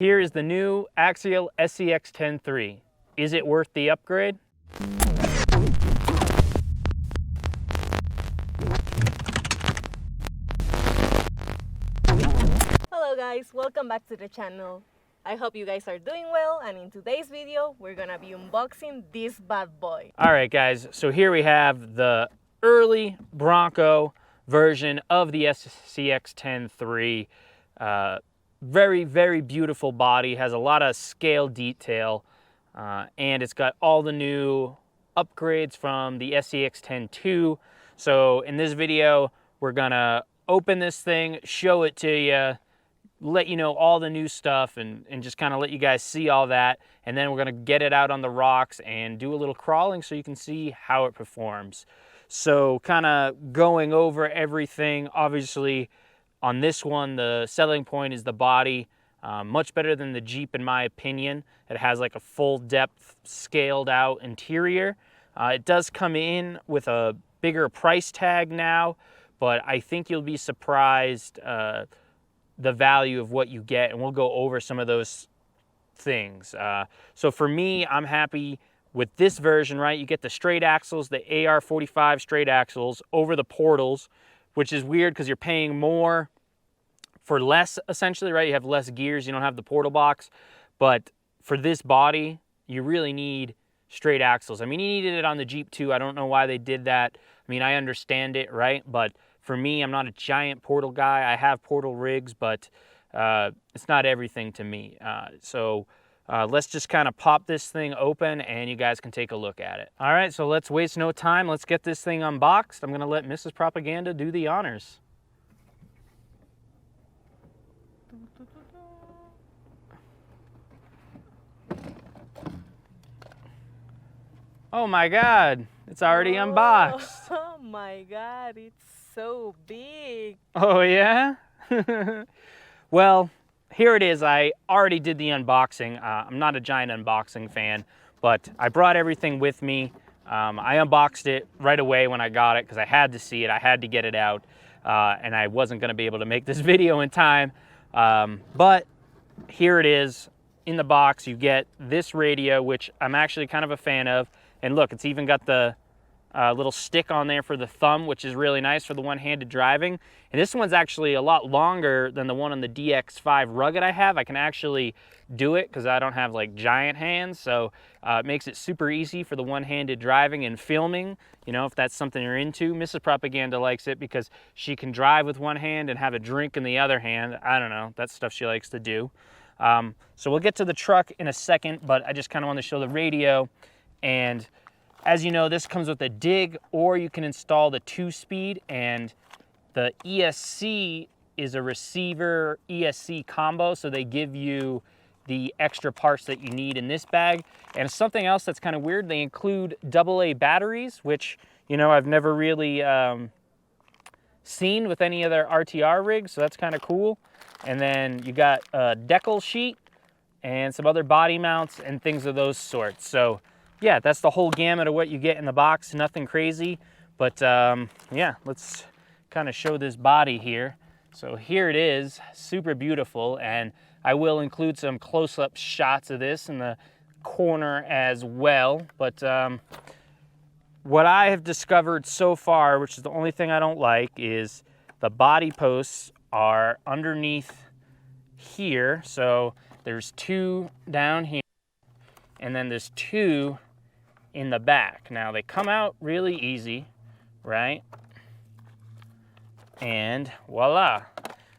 Here is the new Axial Scx10iii. Is it worth the upgrade? Hello guys, welcome back to the channel. I hope you guys are doing well, and in today's video we're gonna be unboxing this bad boy. Alright guys, so here we have the early Bronco version of the Scx10iii. Very, very beautiful body, has a lot of scale detail, and it's got all the new upgrades from the Scx10 II. So in this video, we're gonna open this thing, show it to you, let you know all the new stuff, and just kind of let you guys see all that. And then we're gonna get it out on the rocks and do a little crawling so you can see how it performs. So kind of going over everything, obviously, on this one, the selling point is the body. Much better than the Jeep in my opinion. It has like a full depth scaled out interior. It does come in with a bigger price tag now, but I think you'll be surprised the value of what you get, and we'll go over some of those things. So for me, I'm happy with this version, right? You get the straight axles, the AR45 straight axles over the portals, which is weird because you're paying more for less, essentially, right? You have less gears, you don't have the portal box, but for this body, you really need straight axles. I mean, you needed it on the Jeep too. I don't know why they did that. I mean, I understand it, right? But for me, I'm not a giant portal guy. I have portal rigs, but it's not everything to me. So let's just kind of pop this thing open and you guys can take a look at it. All right, so let's waste no time. Let's get this thing unboxed. I'm gonna let Mrs. Propaganda do the honors. Oh my God, it's already unboxed. Oh my God, it's so big. Oh yeah? Well, here it is. I already did the unboxing. I'm not a giant unboxing fan, but I brought everything with me. I unboxed it right away when I got it because I had to see it. I had to get it out, and I wasn't going to be able to make this video in time. But here it is. In the box, you get this radio, which I'm actually kind of a fan of. And look, it's even got the little stick on there for the thumb, which is really nice for the one-handed driving. And this one's actually a lot longer than the one on the DX5 Rugged I have. I can actually do it because I don't have like giant hands, so it makes it super easy for the one-handed driving and filming, you know, if that's something you're into. Mrs. Propaganda likes it because she can drive with one hand and have a drink in the other hand. I don't know, that's stuff she likes to do. So we'll get to the truck in a second, but I just kind of want to show the radio. And as you know, this comes with a dig, or you can install the 2-speed, and the ESC is a receiver ESC combo, so they give you the extra parts that you need in this bag. And something else that's kind of weird, they include AA batteries, which, you know, I've never really seen with any other RTR rigs, so that's kind of cool. And then you got a decal sheet and some other body mounts and things of those sorts. So yeah, that's the whole gamut of what you get in the box. Nothing crazy, but yeah, let's kind of show this body here. So here it is, super beautiful, and I will include some close-up shots of this in the corner as well. But what I have discovered so far, which is the only thing I don't like, is the body posts are underneath here. So there's 2 down here, and then there's 2 in the back. Now they come out really easy, right? And voila,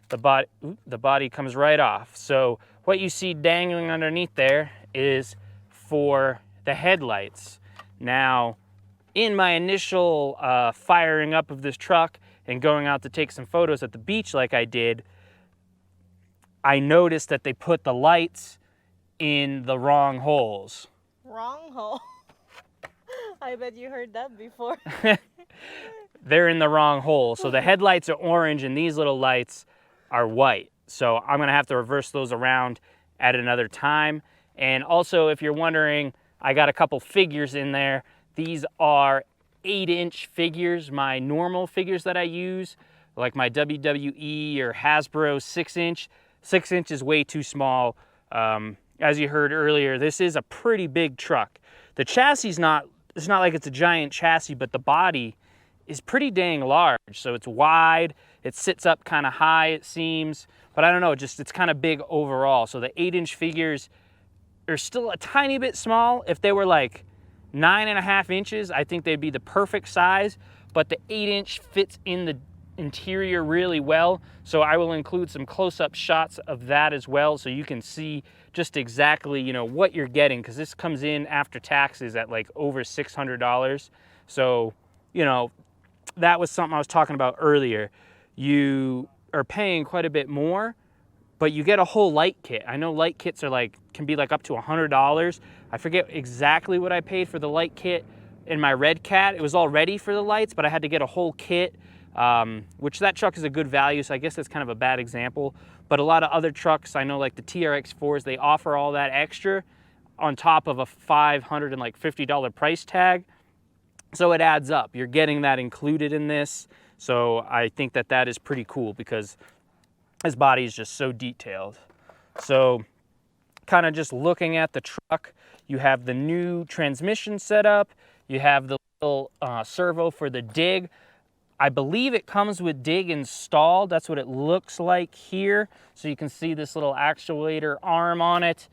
the body comes right off. So what you see dangling underneath there is for the headlights. Now, in my initial firing up of this truck and going out to take some photos at the beach like I did, I noticed that they put the lights in the wrong holes. Wrong hole. I bet you heard that before. They're in the wrong hole. So the headlights are orange and these little lights are white. So I'm gonna have to reverse those around at another time. And also, if you're wondering, I got a couple figures in there. These are 8-inch figures, my normal figures that I use, like my WWE or Hasbro 6-inch. 6-inch is way too small As you heard earlier, this is a pretty big truck. The chassis it's not like it's a giant chassis, but the body is pretty dang large. So it's wide, it sits up kind of high, it seems, but I don't know, just it's kind of big overall. So the 8-inch figures are still a tiny bit small. If they were like 9.5 inches, I think they'd be the perfect size, but the 8-inch fits in the interior really well. So I will include some close-up shots of that as well, so you can see just exactly, you know, what you're getting, because this comes in after taxes at like over $600. So, you know, that was something I was talking about earlier. You are paying quite a bit more, but you get a whole light kit. I know light kits are like, can be like up to $100. I forget exactly what I paid for the light kit in my Red Cat. It was all ready for the lights, but I had to get a whole kit, which that truck is a good value, so I guess that's kind of a bad example. But a lot of other trucks, I know like the TRX4s, they offer all that extra on top of a $550 price tag. So it adds up. You're getting that included in this. So I think that that is pretty cool because his body is just so detailed. So kind of just looking at the truck, you have the new transmission setup. You have the little servo for the dig. I believe it comes with dig installed. That's what it looks like here. So you can see this little actuator arm on it.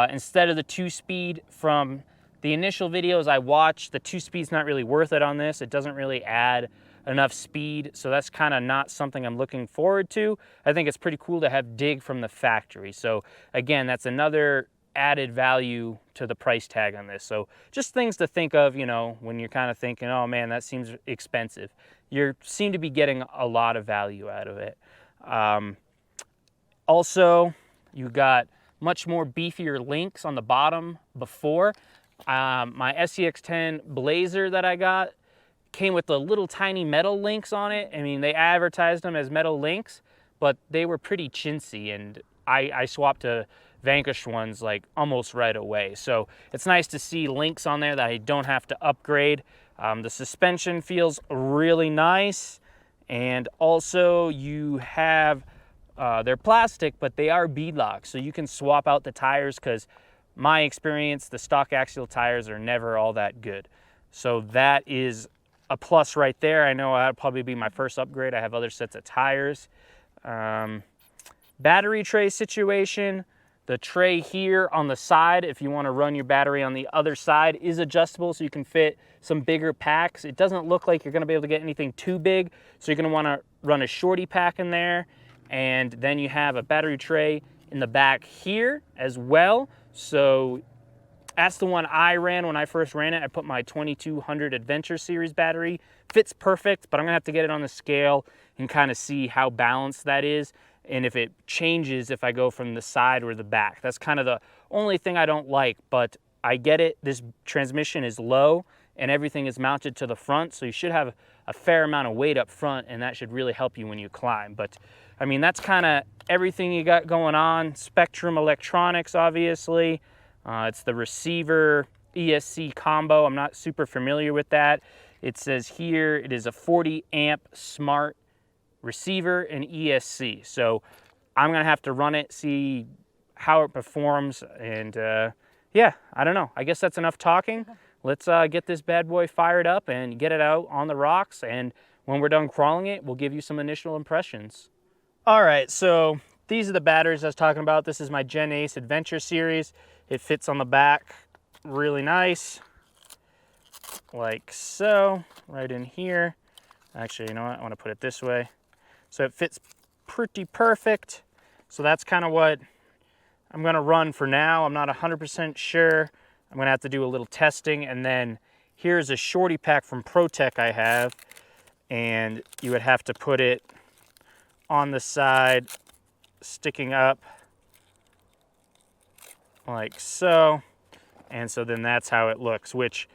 Instead of the 2-speed from the initial videos I watched, the 2-speed's not really worth it on this. It doesn't really add enough speed, so that's kind of not something I'm looking forward to. I think it's pretty cool to have dig from the factory. So again, that's another added value to the price tag on this. So just things to think of, you know, when you're kind of thinking, oh man, that seems expensive. You seem to be getting a lot of value out of it. Also, you got much more beefier links on the bottom before. My SCX10 Blazer that I got came with the little tiny metal links on it. I mean, they advertised them as metal links, but they were pretty chintzy, and I swapped to Vanquish ones like almost right away. So it's nice to see links on there that I don't have to upgrade. The suspension feels really nice, and also you have, they're plastic, but they are beadlock, so you can swap out the tires, because my experience, the stock Axial tires are never all that good. So that is a plus right there. I know that'll probably be my first upgrade. I have other sets of tires. Battery tray situation. The tray here on the side, if you want to run your battery on the other side, is adjustable, so you can fit some bigger packs. It doesn't look like you're going to be able to get anything too big, so you're going to want to run a shorty pack in there. And then you have a battery tray in the back here as well. So that's the one I ran when I first ran it. I put my 2200 Adventure Series battery. Fits perfect, but I'm gonna have to get it on the scale and kind of see how balanced that is, and if it changes if I go from the side or the back. That's kind of the only thing I don't like, but I get it. This transmission is low and everything is mounted to the front, so you should have a fair amount of weight up front, and that should really help you when you climb. But I mean, that's kind of everything you got going on. Spectrum Electronics, obviously. It's the receiver ESC combo. I'm not super familiar with that. It says here it is a 40 amp smart receiver and ESC. So I'm gonna have to run it, see how it performs, and yeah, I don't know. I guess that's enough talking. Let's get this bad boy fired up and get it out on the rocks, and when we're done crawling it, we'll give you some initial impressions. All right, so these are the batteries I was talking about. This is my Gen Ace Adventure Series. It fits on the back really nice, like so, right in here. Actually, you know what? I want to put it this way. So it fits pretty perfect. So that's kind of what I'm going to run for now. I'm not 100% sure. I'm going to have to do a little testing. And then here's a shorty pack from ProTech I have. And you would have to put it on the side, sticking up like so. And so then that's how it looks, which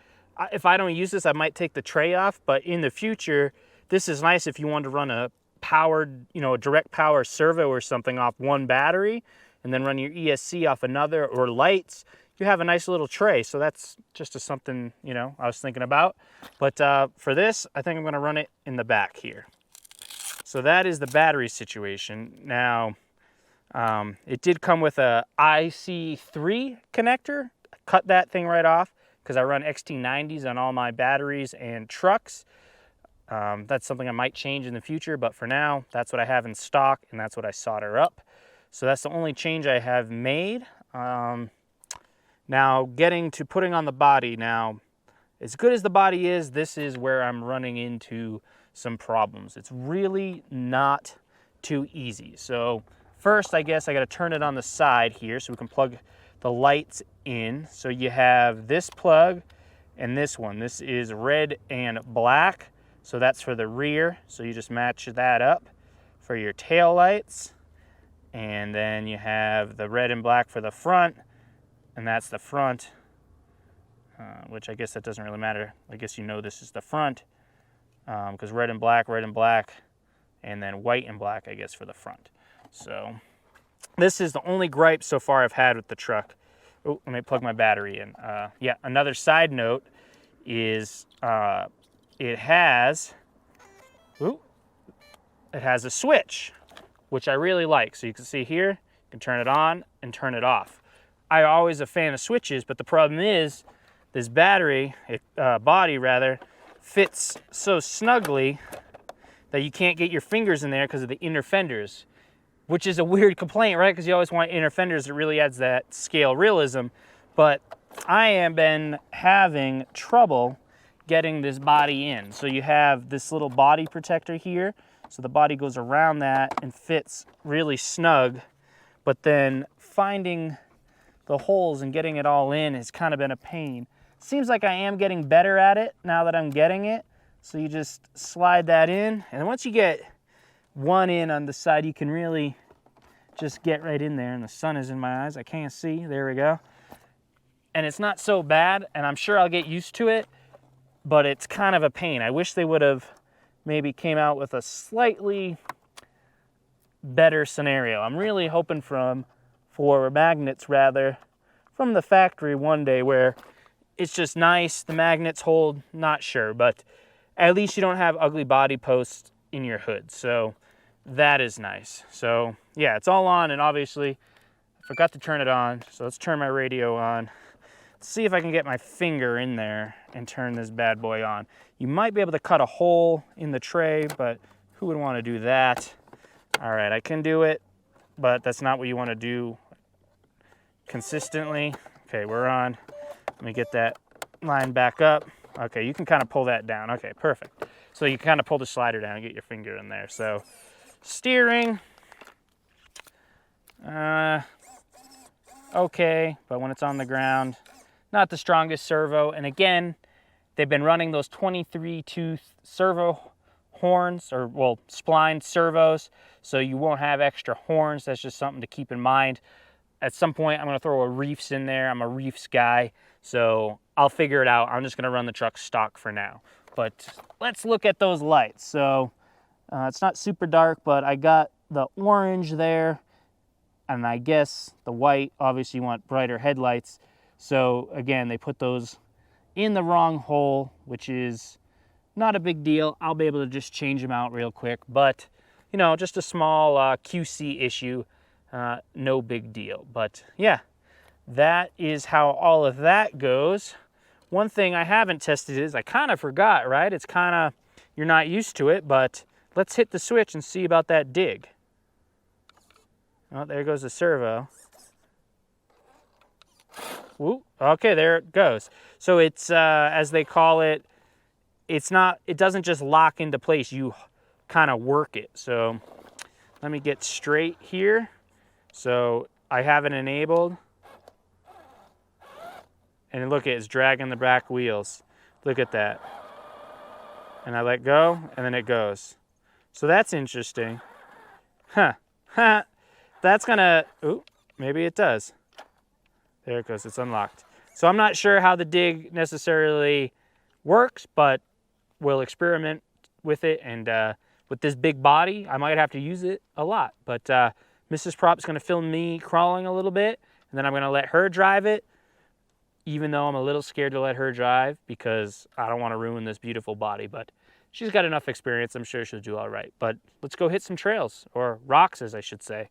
if I don't use this, I might take the tray off, but in the future, this is nice if you want to run a powered, you know, a direct power servo or something off one battery and then run your ESC off another, or lights. You have a nice little tray. So that's just something, you know, I was thinking about. But for this, I think I'm going to run it in the back here. So that is the battery situation. Now, It did come with a IC3 connector. I cut that thing right off because I run XT90s on all my batteries and trucks. That's something I might change in the future, but for now, that's what I have in stock, and that's what I solder up. So that's the only change I have made. Now, getting to putting on the body. Now, as good as the body is, this is where I'm running into some problems. It's really not too easy. So first, I guess I got to turn it on the side here so we can plug the lights in. So you have this plug and this one. This is red and black. So that's for the rear. So you just match that up for your tail lights. And then you have the red and black for the front. And that's the front, which I guess that doesn't really matter. I guess you know this is the front because red and black, and then white and black, I guess, for the front. So this is the only gripe so far I've had with the truck. Oh, let me plug my battery in. Yeah, another side note is it has a switch, which I really like. So you can see here, you can turn it on and turn it off. I'm always a fan of switches, but the problem is this body fits so snugly that you can't get your fingers in there because of the inner fenders, which is a weird complaint, right? Because you always want inner fenders. It really adds that scale realism. But I have been having trouble getting this body in. So you have this little body protector here. So the body goes around that and fits really snug. But then finding the holes and getting it all in has kind of been a pain. Seems like I am getting better at it now that I'm getting it. So you just slide that in, and once you get one in on the side, you can really just get right in there. And the sun is in my eyes, I can't see. There we go. And it's not so bad, and I'm sure I'll get used to it, but it's kind of a pain. I wish they would have maybe came out with a slightly better scenario. I'm really hoping for magnets rather from the factory one day where it's just nice, the magnets hold, not sure, but at least you don't have ugly body posts in your hood. So that is nice. So yeah, it's all on, and obviously I forgot to turn it on. So let's turn my radio on. Let's see if I can get my finger in there and turn this bad boy on. You might be able to cut a hole in the tray, but who would want to do that? All right, I can do it, but that's not what you want to do consistently. Okay, we're on. Let me get that line back up. Okay, you can kind of pull that down. Okay, perfect. So you kind of pull the slider down and get your finger in there. So steering, okay, but when it's on the ground, not the strongest servo. And again, they've been running those 23 tooth servo horns, or well, splined servos, so you won't have extra horns. That's just something to keep in mind. At some point, I'm gonna throw a reefs in there. I'm a reefs guy, so I'll figure it out. I'm just gonna run the truck stock for now. But let's look at those lights. So it's not super dark, but I got the orange there, and I guess the white. Obviously you want brighter headlights. So again, they put those in the wrong hole, which is not a big deal. I'll be able to just change them out real quick, but you know, just a small QC issue. No big deal. But yeah, that is how all of that goes. One thing I haven't tested is, I kind of forgot, right? It's kind of, you're not used to it, but let's hit the switch and see about that dig. Oh, there goes the servo. Woo, okay, there it goes. So it's, as they call it, it doesn't just lock into place, you kind of work it. So let me get straight here. So I have it enabled, and look, it's dragging the back wheels. Look at that. And I let go, and then it goes. So that's interesting. Huh. That's gonna, ooh, maybe it does. There it goes, it's unlocked. So I'm not sure how the dig necessarily works, but we'll experiment with it. And with this big body, I might have to use it a lot. But Mrs. Prop's gonna film me crawling a little bit, and then I'm gonna let her drive it, even though I'm a little scared to let her drive because I don't wanna ruin this beautiful body, but she's got enough experience, I'm sure she'll do all right. But let's go hit some trails, or rocks as I should say.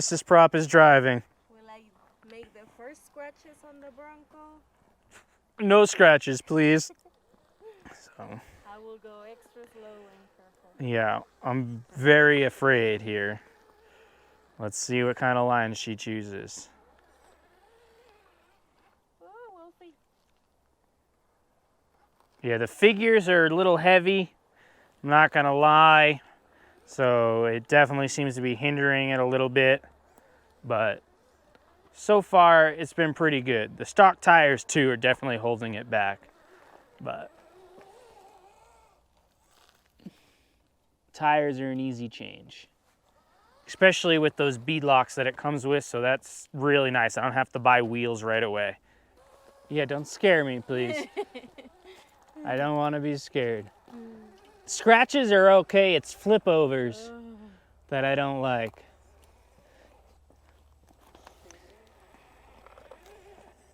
Mrs. Prop is driving. Will I make the first scratches on the Bronco? No scratches, please. So, I will go extra slow and careful. yeah, I'm very afraid here. Let's see what kind of line she chooses. Oh, we'll see. Yeah, the figures are a little heavy, I'm not gonna lie. So it definitely seems to be hindering it a little bit, but so far it's been pretty good. The stock tires too are definitely holding it back, but tires are an easy change, especially with those bead locks that it comes with, so that's really nice. I don't have to buy wheels right away. Yeah, don't scare me, please. I don't want to be scared. Scratches are okay, it's flip overs that I don't like.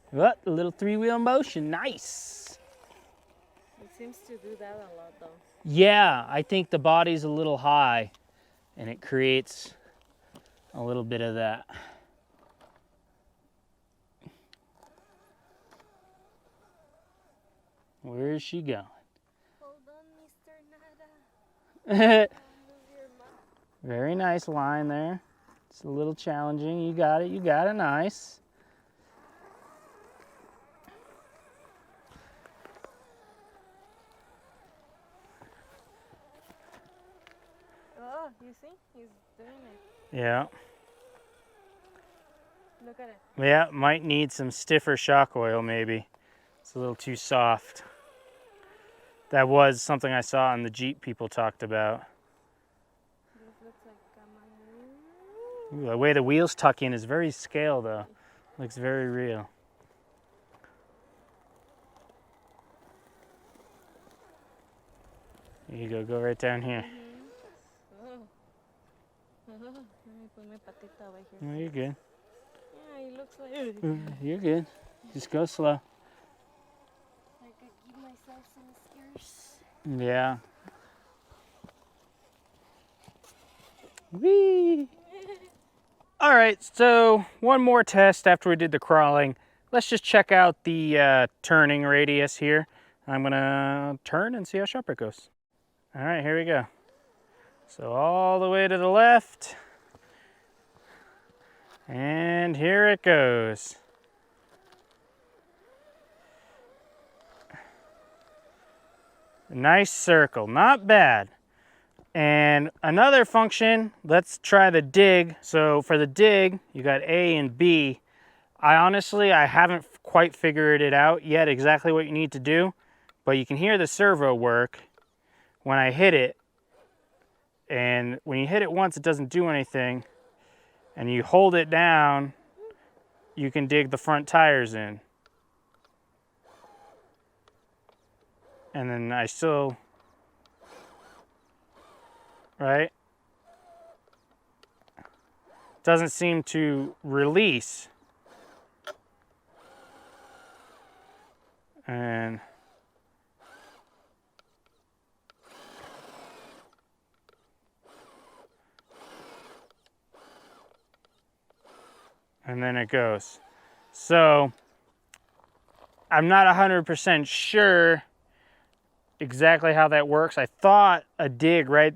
What? A little three-wheel motion, nice. It seems to do that a lot though. Yeah, I think the body's a little high and it creates a little bit of that. Where is she going? Hold on, Mr. Nada. Very nice line there. It's a little challenging. You got it, nice. Oh, you see? He's doing it. Yeah. Look at it. Yeah, might need some stiffer shock oil maybe. It's a little too soft. That was something I saw on the Jeep people talked about. This looks like Ooh, the way the wheels tuck in is very scale though. Looks very real. There you go right down here. Oh, you're good. Yeah, he looks like... You're good. Just go slow. I could give myself some scares. Yeah. Whee! All right, so one more test after we did the crawling. Let's just check out the turning radius here. I'm gonna turn and see how sharp it goes. All right, here we go. So all the way to the left. And here it goes. Nice circle, not bad. And another function, let's try the dig. So for the dig, you got A and B. I haven't quite figured it out yet exactly what you need to do, but you can hear the servo work when I hit it. And when you hit it once, it doesn't do anything. And you hold it down, you can dig the front tires in. And then I still, right? Doesn't seem to release. And then it goes. So I'm not 100% sure exactly how that works. I thought a dig, right,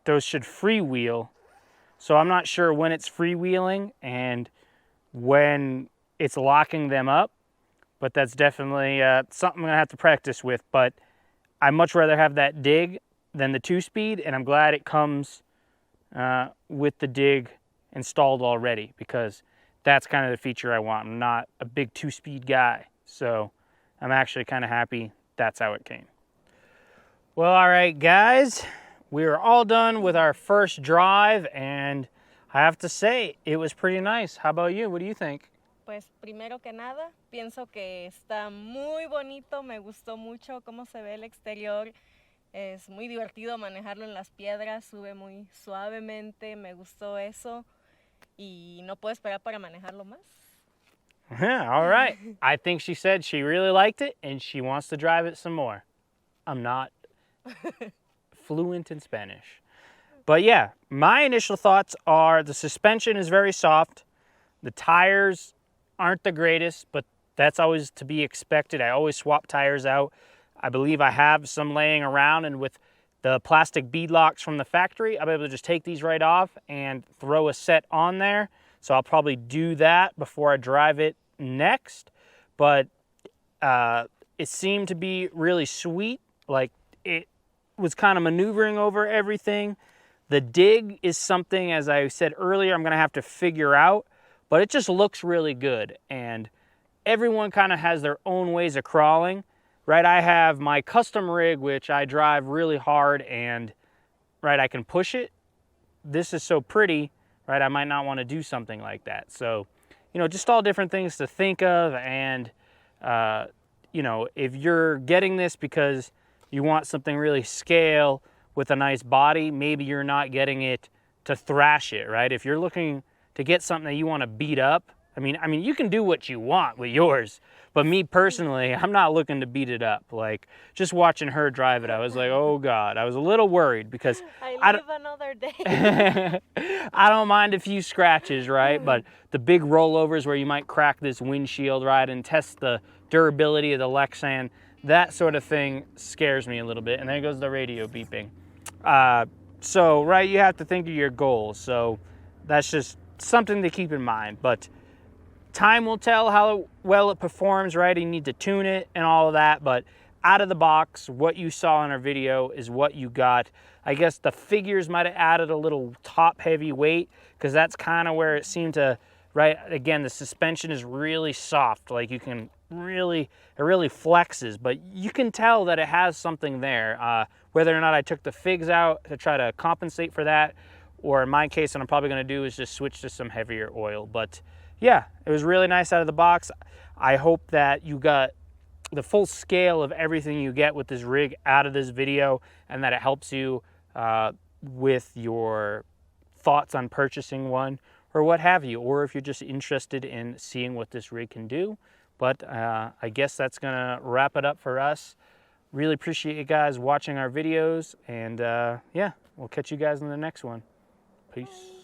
those should freewheel. So I'm not sure when it's freewheeling and when it's locking them up, but that's definitely something I'm gonna have to practice with. But I'd much rather have that dig than the 2-speed, and I'm glad it comes with the dig installed already, because that's kind of the feature I want. I'm not a big 2-speed guy, so I'm actually kind of happy that's how it came. Well, all right, guys, we are all done with our first drive, and I have to say, it was pretty nice. How about you? What do you think? Pues primero que nada, pienso que está muy bonito, me gustó mucho cómo se ve el exterior. Es muy divertido manejarlo en las piedras, sube muy suavemente, me gustó eso. Y no puedo esperar para manejarlo más. All right. I think she said she really liked it and she wants to drive it some more. I'm not fluent in Spanish. But yeah, my initial thoughts are the suspension is very soft. The tires aren't the greatest, but that's always to be expected. I always swap tires out. I believe I have some laying around, and with the plastic bead locks from the factory, I'll be able to just take these right off and throw a set on there. So I'll probably do that before I drive it next. But it seemed to be really sweet. Like, it was kind of maneuvering over everything. The dig is something, as I said earlier, I'm gonna have to figure out, but it just looks really good. And everyone kind of has their own ways of crawling, right? I have my custom rig, which I drive really hard and, right, I can push it. This is so pretty, right? I might not want to do something like that. So, you know, just all different things to think of. And, you know, if you're getting this because you want something really scale with a nice body, maybe you're not getting it to thrash it, right? If you're looking to get something that you want to beat up, I mean, you can do what you want with yours, but me personally, I'm not looking to beat it up. Like, just watching her drive it, I was like, oh God, I was a little worried because I live another day. I don't mind a few scratches, right? But the big rollovers where you might crack this windshield, right, and test the durability of the Lexan, that sort of thing scares me a little bit. And there goes the radio beeping. So, right, you have to think of your goals. So that's just something to keep in mind. But time will tell how well it performs, right? You need to tune it and all of that, but out of the box, what you saw in our video is what you got. I guess the figures might have added a little top heavy weight, because that's kind of where it seemed to, right? Again, the suspension is really soft. Like, you can really, it really flexes, but you can tell that it has something there. Whether or not I took the figs out to try to compensate for that, or in my case, what I'm probably gonna do is just switch to some heavier oil. But yeah, it was really nice out of the box. I hope that you got the full scale of everything you get with this rig out of this video, and that it helps you with your thoughts on purchasing one or what have you, or if you're just interested in seeing what this rig can do. But I guess that's gonna wrap it up for us. Really appreciate you guys watching our videos, and yeah, we'll catch you guys in the next one. Peace.